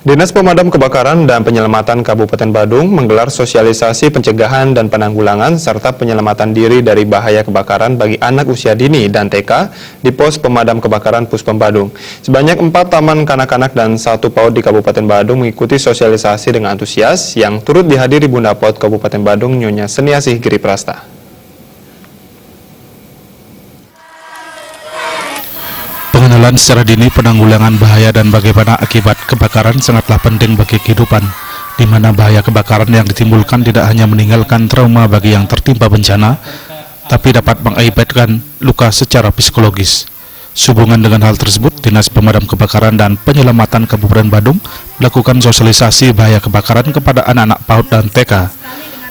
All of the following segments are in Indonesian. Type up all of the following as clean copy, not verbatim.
Dinas Pemadam Kebakaran dan Penyelamatan Kabupaten Badung menggelar sosialisasi pencegahan dan penanggulangan serta penyelamatan diri dari bahaya kebakaran bagi anak usia dini dan TK di Pos Pemadam Kebakaran Puspem Badung. Sebanyak 4 taman kanak-kanak dan 1 PAUD di Kabupaten Badung mengikuti sosialisasi dengan antusias yang turut dihadiri Bunda PAUD Kabupaten Badung Nyonya Seniasih Giri Prasta. Pengenalan secara dini penanggulangan bahaya dan bagaimana akibat kebakaran sangatlah penting bagi kehidupan, di mana bahaya kebakaran yang ditimbulkan tidak hanya meninggalkan trauma bagi yang tertimpa bencana, tapi dapat mengakibatkan luka secara psikologis. Sehubungan dengan hal tersebut, Dinas Pemadam Kebakaran dan Penyelamatan Kabupaten Badung melakukan sosialisasi bahaya kebakaran kepada anak-anak PAUD dan TK.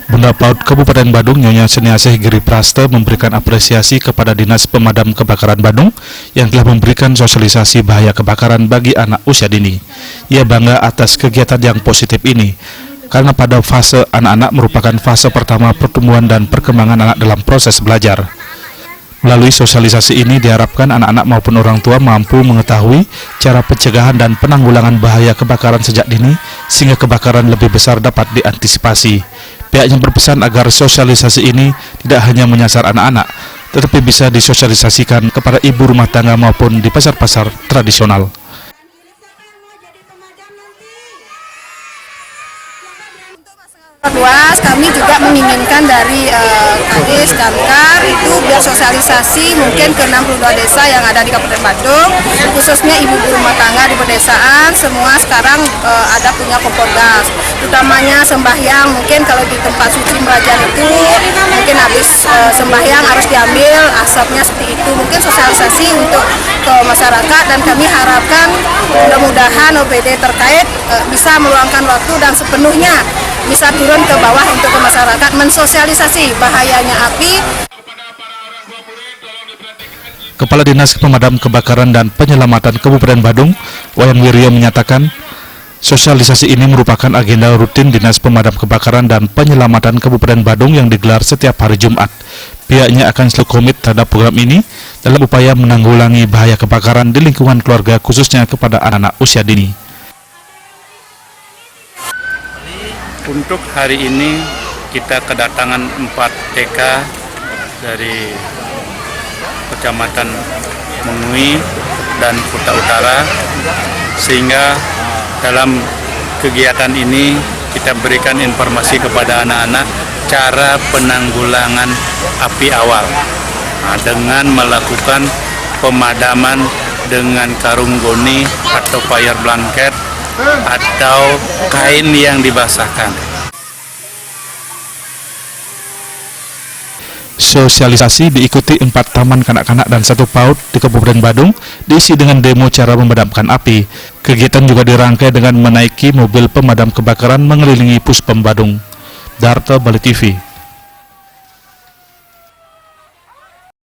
Bunda PAUD Kabupaten Badung Nyonya Seniasih Giri Prasta memberikan apresiasi kepada Dinas Pemadam Kebakaran Badung yang telah memberikan sosialisasi bahaya kebakaran bagi anak usia dini. Ia bangga atas kegiatan yang positif ini, karena pada fase anak-anak merupakan fase pertama pertumbuhan dan perkembangan anak dalam proses belajar. Melalui sosialisasi ini diharapkan anak-anak maupun orang tua mampu mengetahui cara pencegahan dan penanggulangan bahaya kebakaran sejak dini, sehingga kebakaran lebih besar dapat diantisipasi. Pihaknya berpesan agar sosialisasi ini tidak hanya menyasar anak-anak, tetapi bisa disosialisasikan kepada ibu rumah tangga maupun di pasar-pasar tradisional. Luas, kami juga menginginkan dari Kadis Damkar itu biar sosialisasi mungkin ke 62 desa yang ada di Kabupaten Badung, khususnya ibu-ibu rumah tangga di pedesaan, semua sekarang ada punya kompor gas, utamanya sembahyang. Mungkin kalau di tempat suci belajar itu mungkin habis sembahyang harus diambil asapnya seperti itu, mungkin sosialisasi untuk ke masyarakat, dan kami harapkan mudah-mudahan OPD terkait bisa meluangkan waktu dan sepenuhnya bisa turun ke bawah untuk ke masyarakat mensosialisasi bahayanya api. Kepala Dinas Pemadam Kebakaran dan Penyelamatan Kabupaten Badung, Wayan Wiryo menyatakan, sosialisasi ini merupakan agenda rutin Dinas Pemadam Kebakaran dan Penyelamatan Kabupaten Badung yang digelar setiap hari Jumat. Pihaknya akan selalu komit terhadap program ini dalam upaya menanggulangi bahaya kebakaran di lingkungan keluarga, khususnya kepada anak-anak usia dini. Untuk hari ini kita kedatangan 4 TK dari Kecamatan Mengui dan Kuta Utara, sehingga dalam kegiatan ini kita berikan informasi kepada anak-anak cara penanggulangan api awal dengan melakukan pemadaman dengan karung goni atau fire blanket atau kain yang dibasahkan. Sosialisasi diikuti 4 taman kanak-kanak dan 1 PAUD di Kabupaten Badung, diisi dengan demo cara memadamkan api. Kegiatan juga dirangkai dengan menaiki mobil pemadam kebakaran mengelilingi Puspem Badung. Darto Bali TV.